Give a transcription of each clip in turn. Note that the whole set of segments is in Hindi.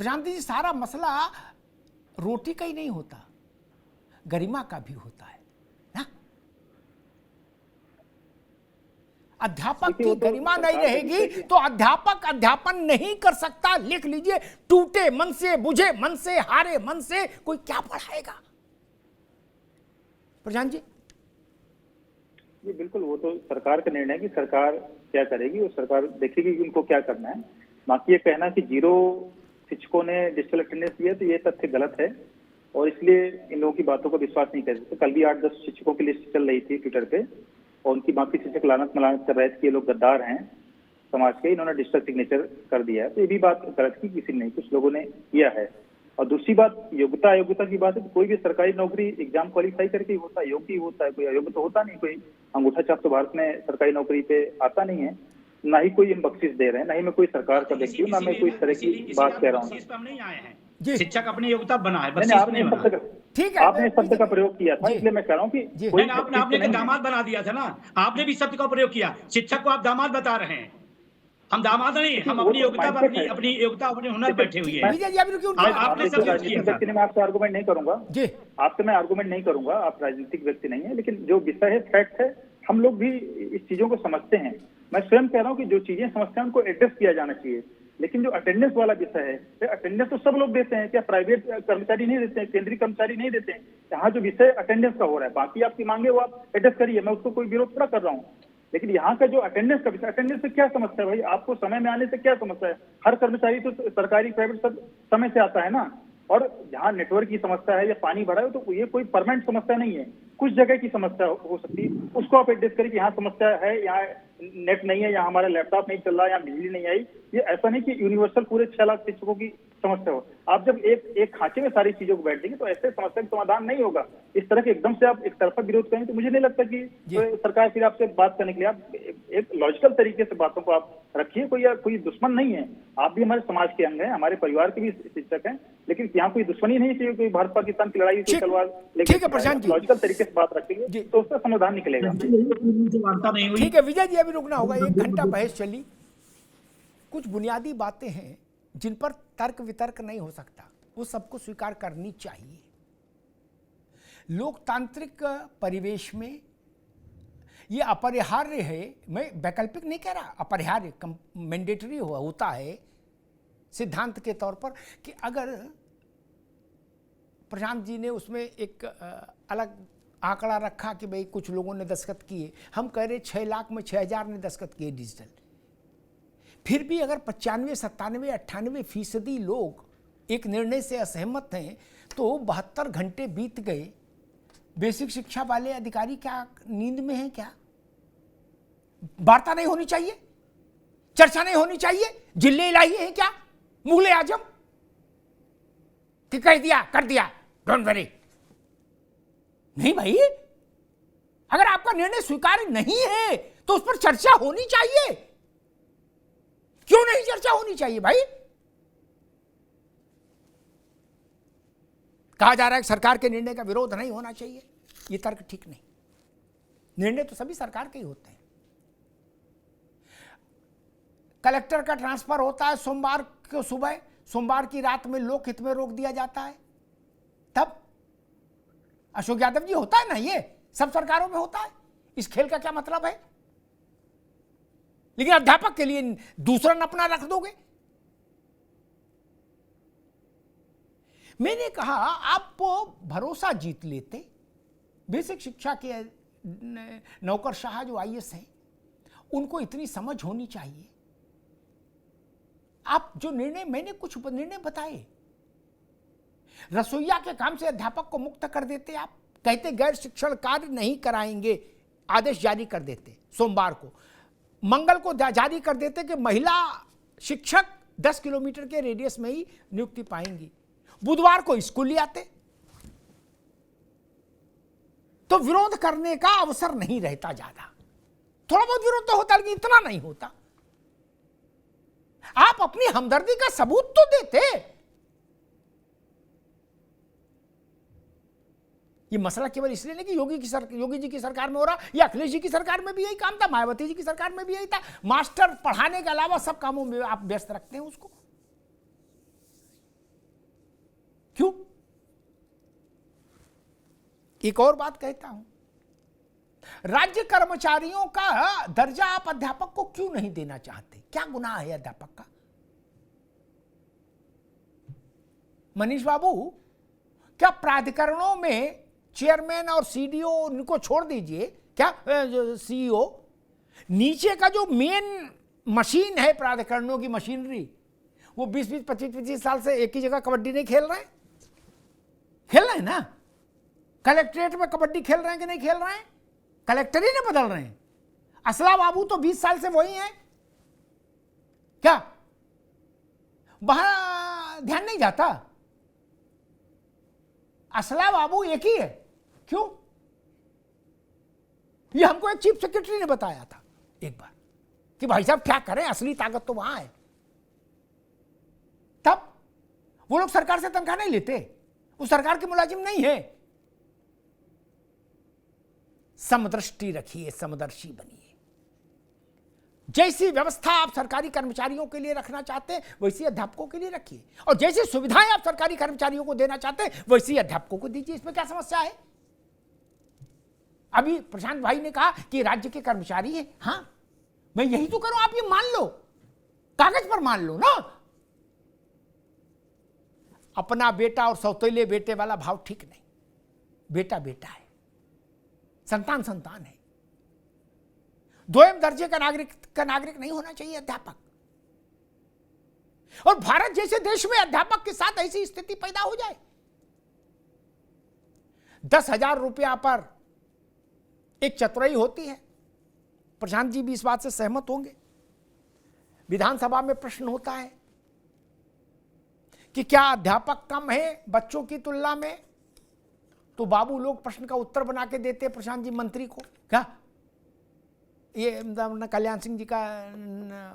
प्रशांति जी, सारा मसला रोटी का ही नहीं होता, गरिमा का भी होता है ना। अध्यापक की गरिमा नहीं रहेगी तो अध्यापक अध्यापन नहीं कर सकता। लिख लीजिए, टूटे मन से, बुझे मन से, हारे मन से कोई क्या पढ़ाएगा। प्रशांत जी, ये बिल्कुल, वो तो सरकार का निर्णय है कि सरकार क्या करेगी, और सरकार देखेगी कि उनको क्या करना है। बाकी ये कहना कि 0 शिक्षकों ने डिजिटल अटेंडेंस दिया, तो ये तथ्य गलत है और इसलिए इन लोगों की बातों का विश्वास नहीं कर सकते। कल भी 8-10 शिक्षकों की लिस्ट चल रही थी ट्विटर पे, और उनकी बाकी शिक्षक लानत मलानत कर रहे थे कि ये लोग गद्दार हैं समाज के, इन्होंने डिजिटल सिग्नेचर कर दिया है। तो ये भी बात गलत की, किसी ने, कुछ लोगों ने किया है। और दूसरी बात, योग्यता अयोग्यता की बात है, तो कोई भी सरकारी नौकरी एग्जाम क्वालिफाई करके ही होता है, योग्य ही होता है, कोई अयोग्य तो होता नहीं। कोई अंगूठा छाप तो भारत में सरकारी नौकरी पे आता नहीं है, ना ही कोई हम बख्शिश दे रहे हैं, ना ही मैं कोई सरकार का व्यक्ति हूँ, ना मैं कोई इस तरह की बात कह रहा हूँ। शिक्षक अपनी योग्यता बनाए, ठीक है, आपने शब्द का प्रयोग किया था, इसलिए मैं कह रहा हूँ कि आपने दामाद बना दिया था ना, आपने भी शब्द का प्रयोग किया। शिक्षक को आप दामाद बता रहे हैं, हम दामाद नहीं, हम अपनी योग्यता पर अपनी योग्यता अपने हुनर बैठे हुए हैं। आपने सब व्यक्ति ने, मैं आपसे आर्गूमेंट नहीं करूंगा जी, आपसे मैं आर्गूमेंट नहीं करूंगा, आप राजनीतिक व्यक्ति नहीं है, लेकिन जो विषय है, फैक्ट है, हम लोग भी इस चीजों को समझते हैं। मैं स्वयं कह रहा हूँ कि जो चीजें समझते हैं उनको एड्रेस किया जाना चाहिए। लेकिन जो अटेंडेंस वाला विषय है, अटेंडेंस तो सब लोग देते हैं, क्या प्राइवेट कर्मचारी नहीं देते हैं, केंद्रीय कर्मचारी नहीं देते हैं? यहाँ जो विषय अटेंडेंस का हो रहा है, बाकी आपकी मांगे वो आप एड्रेस करिए, मैं उसको कोई विरोध थोड़ा कर रहा हूँ। लेकिन यहाँ का जो अटेंडेंस का विषय, अटेंडेंस से क्या समस्या है भाई? आपको समय में आने से क्या समस्या है? हर कर्मचारी तो सरकारी प्राइवेट सब समय से आता है ना। और जहाँ नेटवर्क की समस्या है या पानी भरा है, तो ये कोई परमानेंट समस्या नहीं है, कुछ जगह की समस्या हो सकती है, उसको आप एड्रेस करिए कि यहाँ समस्या है, यहाँ नेट नहीं है, यहाँ हमारा लैपटॉप नहीं चल रहा, यहाँ बिजली नहीं आई। ये ऐसा नहीं कि यूनिवर्सल पूरे 6 लाख शिक्षकों की समस्या हो। आप जब एक खांचे में सारी चीजों को बैठ देंगे तो ऐसे समस्या का समाधान नहीं होगा। इस तरह के एकदम से आप एक तरफा विरोध करेंगे तो मुझे नहीं लगता कि सरकार फिर आपसे बात करने के लिए, आप एक लॉजिकल तरीके से बातों को आप रखिए। कोई दुश्मन नहीं है, आप भी हमारे समाज के अंग हैं, हमारे परिवार के भी शिक्षक हैं, लेकिन यहाँ कोई दुश्मनी नहीं है कि कोई भारत पाकिस्तान की लड़ाई की तलवार लेकर लॉजिकल तरीके से बात रखेंगे तो उसका समाधान निकलेगा। ठीक है विजय जी, अभी रुकना होगा, 1 घंटा बहस चली, कुछ बुनियादी बातें हैं जिन पर तर्क वितर्क नहीं हो सकता, वो सबको स्वीकार करनी चाहिए। लोकतांत्रिक परिवेश में ये अपरिहार्य है, मैं वैकल्पिक नहीं कह रहा, अपरिहार्य मैंडेटरी होता है सिद्धांत के तौर पर कि अगर प्रशांत जी ने उसमें एक अलग आंकड़ा रखा कि भाई कुछ लोगों ने दस्तखत किए, हम कह रहे 6 लाख में 6,000 ने दस्तखत किए डिजिटल, फिर भी अगर 95, 97, 98% लोग एक निर्णय से असहमत हैं तो 72 घंटे बीत गए। बेसिक शिक्षा वाले अधिकारी क्या नींद में हैं? क्या वार्ता नहीं होनी चाहिए, चर्चा नहीं होनी चाहिए? जिले इलाही हैं क्या मुगले आजम कि कह दिया कर दिया, डोंट वरी? नहीं भाई, अगर आपका निर्णय स्वीकार्य नहीं है तो उस पर चर्चा होनी चाहिए। क्यों नहीं चर्चा होनी चाहिए भाई? कहा जा रहा है कि सरकार के निर्णय का विरोध नहीं होना चाहिए, यह तर्क ठीक नहीं। निर्णय तो सभी सरकार के ही होते हैं। कलेक्टर का ट्रांसफर होता है सोमवार को सुबह, सोमवार की रात में लोक हित में रोक दिया जाता है, तब अशोक यादव जी होता है ना, ये सब सरकारों में होता है। इस खेल का क्या मतलब है? लेकिन अध्यापक के लिए दूसरा नपना रख दोगे। मैंने कहा आप भरोसा जीत लेते, बेसिक शिक्षा के नौकरशाह जो आईएएस हैं उनको इतनी समझ होनी चाहिए। आप जो निर्णय, मैंने कुछ निर्णय बताए, रसोईया के काम से अध्यापक को मुक्त कर देते, आप कहते गैर शिक्षण कार्य नहीं कराएंगे, आदेश जारी कर देते सोमवार को, मंगल को जारी कर देते कि महिला शिक्षक 10 किलोमीटर के रेडियस में ही नियुक्ति पाएंगी, बुधवार को स्कूल ले आते, तो विरोध करने का अवसर नहीं रहता ज्यादा। थोड़ा बहुत विरोध तो होता लेकिन इतना नहीं होता। आप अपनी हमदर्दी का सबूत तो देते। ये मसला केवल इसलिए नहीं कि योगी जी की सरकार में हो रहा, या अखिलेश जी की सरकार में भी यही काम था, मायावती जी की सरकार में भी यही था। मास्टर पढ़ाने के अलावा सब कामों में आप व्यस्त रखते हैं उसको। एक और बात कहता हूं, राज्य कर्मचारियों का दर्जा आप अध्यापक को क्यों नहीं देना चाहते? क्या गुनाह है अध्यापक का? मनीष बाबू, क्या प्राधिकरणों में चेयरमैन और सीडीओ उनको छोड़ दीजिए, क्या सीईओ, नीचे का जो मेन मशीन है प्राधिकरणों की मशीनरी, वो 20-20, 25-25 साल से एक ही जगह कबड्डी नहीं खेल रहे हैं? खेल रहे हैं ना? कलेक्ट्रेट में कबड्डी खेल रहे हैं कि नहीं खेल रहे हैं? कलेक्टर ही नहीं बदल रहे हैं। असला बाबू तो 20 साल से वही हैं, क्या वहां ध्यान नहीं जाता? असला बाबू एक ही है, क्यों? ये हमको एक चीफ सेक्रेटरी ने बताया था एक बार कि भाई साहब क्या करें, असली ताकत तो वहां है। तब वो लोग सरकार से तनख्वाह नहीं लेते, वो सरकार के मुलाजिम नहीं है। समदृष्टि रखिए, समदर्शी बनिए। जैसी व्यवस्था आप सरकारी कर्मचारियों के लिए रखना चाहते हैं वैसी अध्यापकों के लिए रखिए, और जैसी सुविधाएं आप सरकारी कर्मचारियों को देना चाहते हैं वैसी अध्यापकों को दीजिए। इसमें क्या समस्या है? अभी प्रशांत भाई ने कहा कि राज्य के कर्मचारी हैं। हां, मैं यही तो करूं, आप ये मान लो, कागज पर मान लो ना। अपना बेटा और सौतेले बेटे वाला भाव ठीक नहीं। बेटा बेटा है, संतान संतान है। दोयम दर्जे का नागरिक नहीं होना चाहिए अध्यापक। और भारत जैसे देश में अध्यापक के साथ ऐसी स्थिति पैदा हो जाए, 10,000 रुपया पर एक चतुराई होती है। प्रशांत जी भी इस बात से सहमत होंगे। विधानसभा में प्रश्न होता है कि क्या अध्यापक कम है बच्चों की तुलना में, तो बाबू लोग प्रश्न का उत्तर बना के देते हैं प्रशांत जी मंत्री को। क्या ये कल्याण सिंह जी का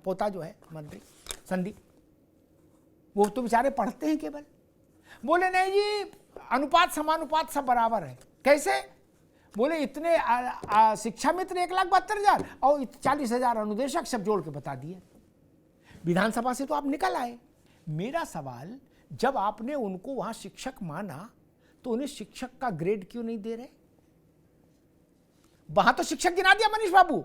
पोता जो है मंत्री संदीप, वो तो बेचारे पढ़ते हैं केवल। बोले नहीं जी, अनुपात समानुपात सब बराबर है। कैसे? बोले इतने शिक्षा मित्र 1,72,000 और 40,000 अनुदेशक, सब जोड़ के बता दिए। विधानसभा से तो आप निकल आए। मेरा सवाल, जब आपने उनको वहां शिक्षक माना तो उन्हें शिक्षक का ग्रेड क्यों नहीं दे रहे? वहां तो शिक्षक गिना दिया मनीष बाबू,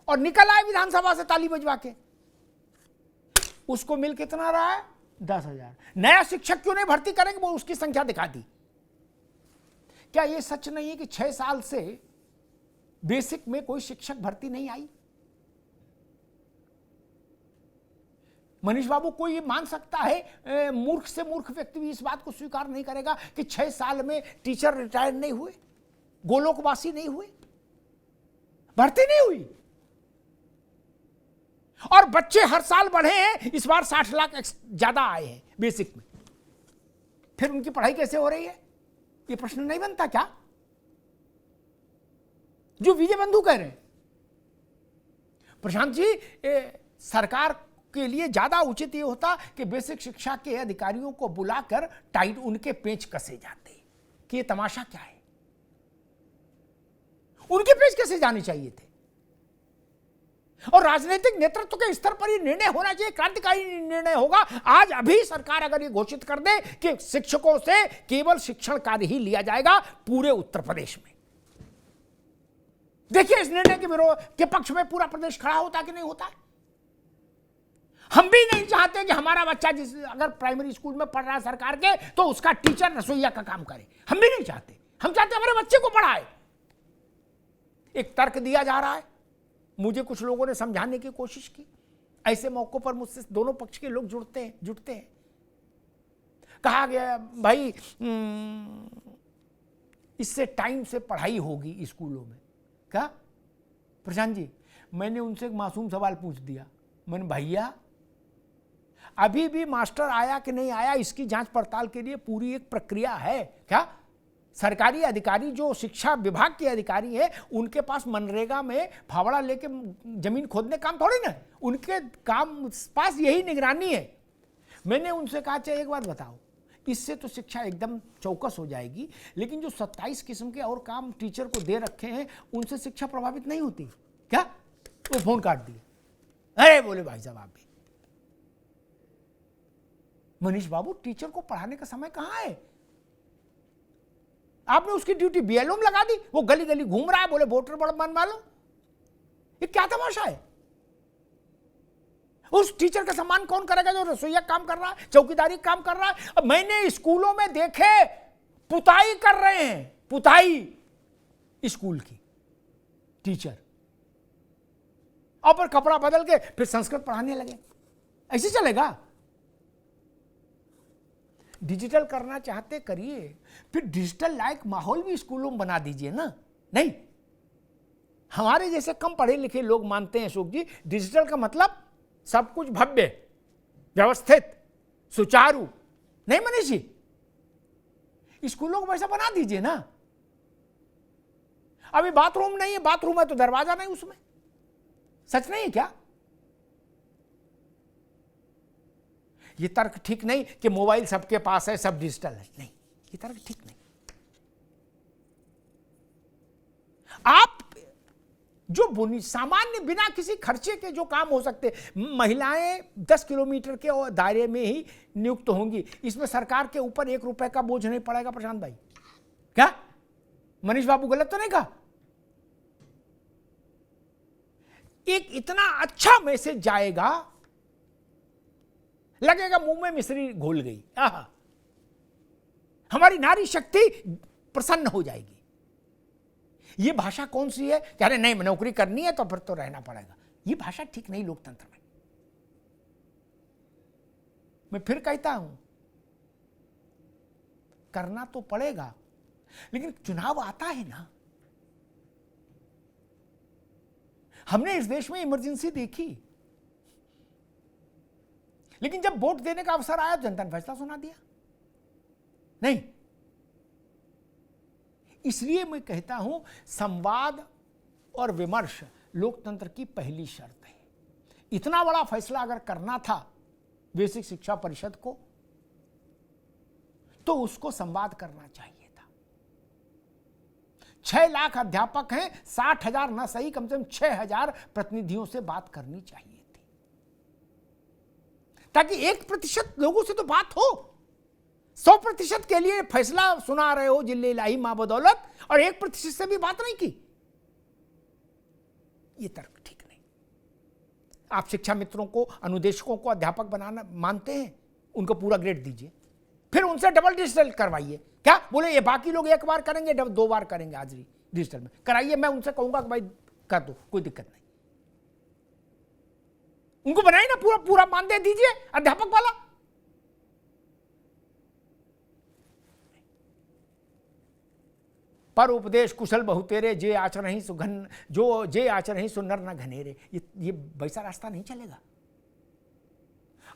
और निकल आए विधानसभा से ताली बजवा के। उसको मिल कितना रहा है? 10,000। नया शिक्षक क्यों नहीं भर्ती करेंगे? वो उसकी संख्या दिखा दी। क्या यह सच नहीं है कि 6 साल से बेसिक में कोई शिक्षक भर्ती नहीं आई? मनीष बाबू, कोई ये मान सकता है, मूर्ख से मूर्ख व्यक्ति भी इस बात को स्वीकार नहीं करेगा कि 6 साल में टीचर रिटायर नहीं हुए, गोलोकवासी नहीं हुए, भर्ती नहीं हुई, और बच्चे हर साल बढ़े हैं। इस बार 60 लाख ज्यादा आए हैं बेसिक में। फिर उनकी पढ़ाई कैसे हो रही है? ये प्रश्न नहीं बनता क्या, जो विजय बंधु कह रहे हैं? प्रशांत जी, सरकार के लिए ज्यादा उचित ये होता कि बेसिक शिक्षा के अधिकारियों को बुलाकर टाइट उनके पेच कसे जाते कि ये तमाशा क्या है। उनके पेच कसे जाने चाहिए थे, और राजनीतिक नेतृत्व के स्तर पर ये निर्णय होना चाहिए, क्रांतिकारी निर्णय होगा। आज अभी सरकार अगर ये घोषित कर दे कि शिक्षकों से केवल शिक्षण कार्य ही लिया जाएगा पूरे उत्तर प्रदेश में, देखिए इस निर्णय के विरोध के पक्ष में पूरा प्रदेश खड़ा होता कि नहीं होता है। हम भी नहीं चाहते कि हमारा बच्चा जिस अगर प्राइमरी स्कूल में पढ़ रहा है सरकार के, तो उसका टीचर रसोईया का काम करे। हम भी नहीं चाहते। हम चाहते हमारे बच्चे को पढ़ाए। एक तर्क दिया जा रहा है, मुझे कुछ लोगों ने समझाने की कोशिश की। ऐसे मौकों पर मुझसे दोनों पक्ष के लोग जुटते हैं। कहा गया भाई इससे टाइम से पढ़ाई होगी स्कूलों में। क्या प्रशांत जी, मैंने उनसे एक मासूम सवाल पूछ दिया। मैंने, भैया अभी भी मास्टर आया कि नहीं आया इसकी जांच पड़ताल के लिए पूरी एक प्रक्रिया है क्या? सरकारी अधिकारी जो शिक्षा विभाग के अधिकारी हैं, उनके पास मनरेगा में फावड़ा लेके जमीन खोदने काम थोड़ी ना, उनके काम पास यही निगरानी है। मैंने उनसे कहा, चाहे एक बात बताओ, इससे तो शिक्षा एकदम चौकस हो जाएगी, लेकिन जो 27 किस्म के और काम टीचर को दे रखे हैं उनसे शिक्षा प्रभावित नहीं होती क्या? वो फोन काट दिए। अरे बोले भाई साहब, आप भी मनीष बाबू, टीचर को पढ़ाने का समय कहां है? आपने उसकी ड्यूटी बीएलओ में लगा दी, वो गली गली घूम रहा है, बोले वोटर बनवा लो। ये क्या तमाशा है? उस टीचर का सम्मान कौन करेगा जो रसोईया काम कर रहा है, चौकीदारी काम कर रहा है? अब मैंने स्कूलों में देखे पुताई कर रहे हैं, पुताई स्कूल की टीचर, और पर कपड़ा बदल के फिर संस्कृत पढ़ाने लगे। ऐसे चलेगा? डिजिटल करना चाहते करिए, फिर डिजिटल लायक माहौल भी स्कूलों में बना दीजिए ना। नहीं, हमारे जैसे कम पढ़े लिखे लोग मानते हैं अशोक जी, डिजिटल का मतलब सब कुछ भव्य, व्यवस्थित, सुचारू। नहीं मनीष जी, स्कूलों को वैसा बना दीजिए ना। अभी बाथरूम नहीं है, बाथरूम है तो दरवाजा नहीं उसमें। सच नहीं है क्या? ये तर्क ठीक नहीं कि मोबाइल सबके पास है, सब डिजिटल है। नहीं, ये तर्क ठीक नहीं। आप जो सामान्य बिना किसी खर्चे के जो काम हो सकते, महिलाएं 10 किलोमीटर के दायरे में ही नियुक्त होंगी, इसमें सरकार के ऊपर 1 रुपए का बोझ नहीं पड़ेगा। प्रशांत भाई, क्या मनीष बाबू गलत तो नहीं कहा? एक इतना अच्छा मैसेज जाएगा, लगेगा मुंह में मिश्री घोल गई। आहा, हमारी नारी शक्ति प्रसन्न हो जाएगी। ये भाषा कौन सी है? कह रहे नहीं, नौकरी करनी है तो फिर तो रहना पड़ेगा। ये भाषा ठीक नहीं लोकतंत्र में। मैं फिर कहता हूं, करना तो पड़ेगा, लेकिन चुनाव आता है ना। हमने इस देश में इमरजेंसी देखी, लेकिन जब वोट देने का अवसर आया जनता ने फैसला सुना दिया। नहीं, इसलिए मैं कहता हूं संवाद और विमर्श लोकतंत्र की पहली शर्त है। इतना बड़ा फैसला अगर करना था बेसिक शिक्षा परिषद को, तो उसको संवाद करना चाहिए था। 6 लाख अध्यापक हैं, 60,000 ना सही, कम से कम 6,000 प्रतिनिधियों से बात करनी चाहिए थी, ताकि 1% लोगों से तो बात हो। 100% के लिए फैसला सुना रहे हो जिले इलाही मां बदौलत, और 1% से भी बात नहीं की। ये तर्क ठीक नहीं। आप शिक्षा मित्रों को, अनुदेशकों को अध्यापक बनाना मानते हैं, उनको पूरा ग्रेड दीजिए, फिर उनसे डबल डिजिटल करवाइए। क्या बोले ये बाकी लोग 1 बार करेंगे, 2 बार करेंगे हाजिरी डिजिटल में, कराइए। मैं उनसे कहूंगा कि भाई कर दो, कोई दिक्कत नहीं। उनको बनाइए ना, पूरा पूरा मानदेय दीजिए अध्यापक वाला। पर उपदेश कुशल बहु तेरे, जे आचरहि सुघन, जो जे आचरहि सो नर न घनेरे। ये वैसा रास्ता नहीं चलेगा।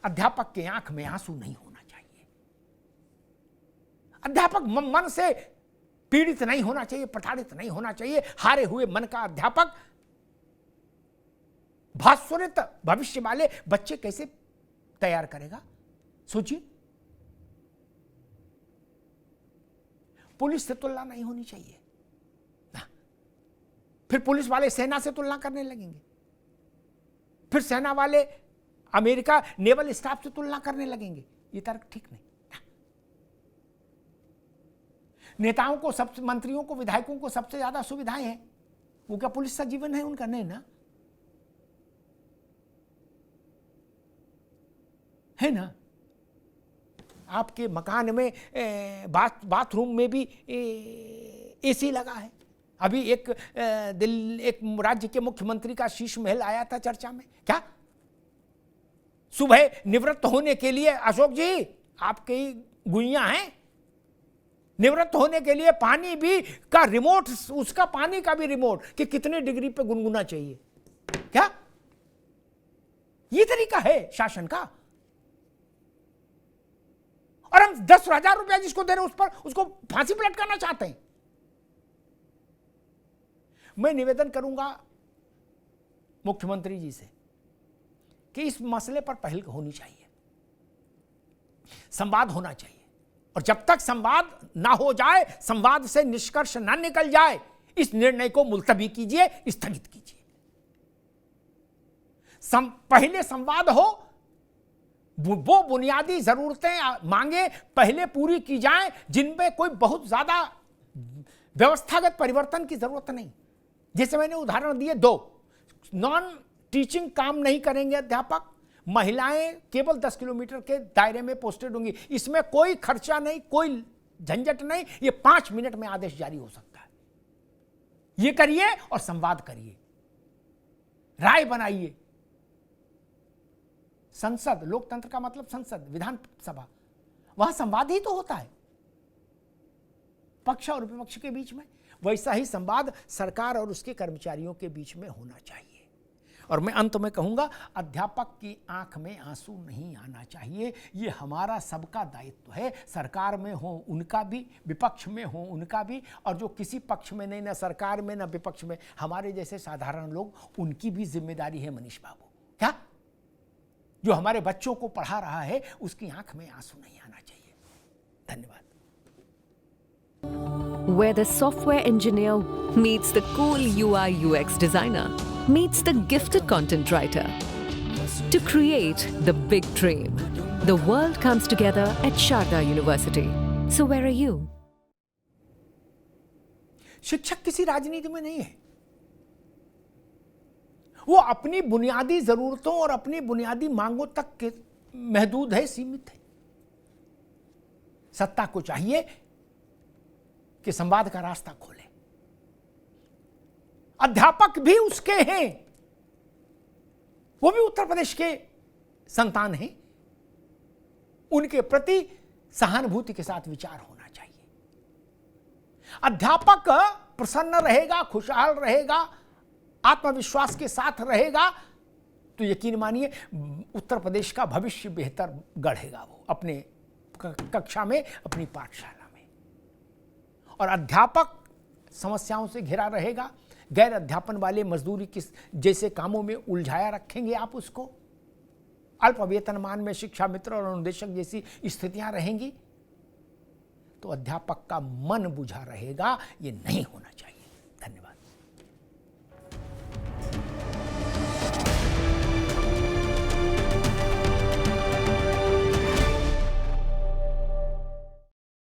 अध्यापक के आंख में आंसू नहीं होना चाहिए। अध्यापक मन से पीड़ित नहीं होना चाहिए, प्रताड़ित नहीं होना चाहिए। हारे हुए मन का अध्यापक भास्वरित भविष्य वाले बच्चे कैसे तैयार करेगा? सोचिए। पुलिस से तुलना नहीं होनी चाहिए ना। फिर पुलिस वाले सेना से तुलना करने लगेंगे, फिर सेना वाले अमेरिका नेवल स्टाफ से तुलना करने लगेंगे। ये तर्क ठीक नहीं ना। नेताओं को, सब मंत्रियों को, विधायकों को सबसे ज्यादा सुविधाएं हैं, वो क्या पुलिस का जीवन है उनका? नहीं ना, है ना। आपके मकान में बाथरूम में भी एसी लगा है। अभी एक राज्य के मुख्यमंत्री का शीश महल आया था चर्चा में। क्या सुबह निवृत्त होने के लिए, अशोक जी आपकी गुइयां हैं, निवृत्त होने के लिए पानी भी का रिमोट, उसका पानी का भी रिमोट कि कितने डिग्री पे गुनगुना चाहिए। क्या ये तरीका है शासन का? और हम 10,000 रुपया जिसको दे रहे हैं उस पर उसको फांसी पर लटकाना चाहते हैं। मैं निवेदन करूंगा मुख्यमंत्री जी से कि इस मसले पर पहल होनी चाहिए, संवाद होना चाहिए, और जब तक संवाद ना हो जाए, संवाद से निष्कर्ष ना निकल जाए, इस निर्णय को मुलतवी कीजिए, स्थगित कीजिए। पहले संवाद हो, वो बुनियादी जरूरतें मांगे पहले पूरी की जाएं जिनमें कोई बहुत ज्यादा व्यवस्थागत परिवर्तन की जरूरत नहीं। जैसे मैंने उदाहरण दिए 2, नॉन टीचिंग काम नहीं करेंगे अध्यापक, महिलाएं केवल 10 किलोमीटर के दायरे में पोस्टेड होंगी, इसमें कोई खर्चा नहीं, कोई झंझट नहीं, ये 5 मिनट में आदेश जारी हो सकता है। ये करिए और संवाद करिए, राय बनाइए। संसद, लोकतंत्र का मतलब संसद, विधानसभा, वहां संवाद ही तो होता है पक्ष और विपक्ष के बीच में। वैसा ही संवाद सरकार और उसके कर्मचारियों के बीच में होना चाहिए। और मैं अंत में कहूंगा, अध्यापक की आंख में आंसू नहीं आना चाहिए। ये हमारा सबका दायित्व है, सरकार में हो उनका भी, विपक्ष में हो उनका भी, और जो किसी पक्ष में नहीं, ना सरकार में ना विपक्ष में, हमारे जैसे साधारण लोग, उनकी भी जिम्मेदारी है मनीष बाबू। क्या जो हमारे बच्चों को पढ़ा रहा है उसकी आंख में आंसू नहीं आना चाहिए। धन्यवाद। Where the software engineer meets the cool UI UX designer, meets the gifted content writer. To create the big dream, the world comes together at Sharda University. So where are you? शिक्षक किसी राजनीति में नहीं है। वो अपनी बुनियादी जरूरतों और अपनी बुनियादी मांगों तक के महदूद है, सीमित है। सत्ता को चाहिए कि संवाद का रास्ता खोले। अध्यापक भी उसके हैं, वो भी उत्तर प्रदेश के संतान हैं। उनके प्रति सहानुभूति के साथ विचार होना चाहिए। अध्यापक प्रसन्न रहेगा, खुशहाल रहेगा, आत्मविश्वास के साथ रहेगा, तो यकीन मानिए उत्तर प्रदेश का भविष्य बेहतर गढ़ेगा वो अपने कक्षा में, अपनी पाठशाला में। और अध्यापक समस्याओं से घिरा रहेगा, गैर अध्यापन वाले मजदूरी किस जैसे कामों में उलझाया रखेंगे आप उसको, अल्प वेतनमान में शिक्षा मित्र और अनुदेशक जैसी स्थितियां रहेंगी, तो अध्यापक का मन बुझा रहेगा। ये नहीं होना चाहिए।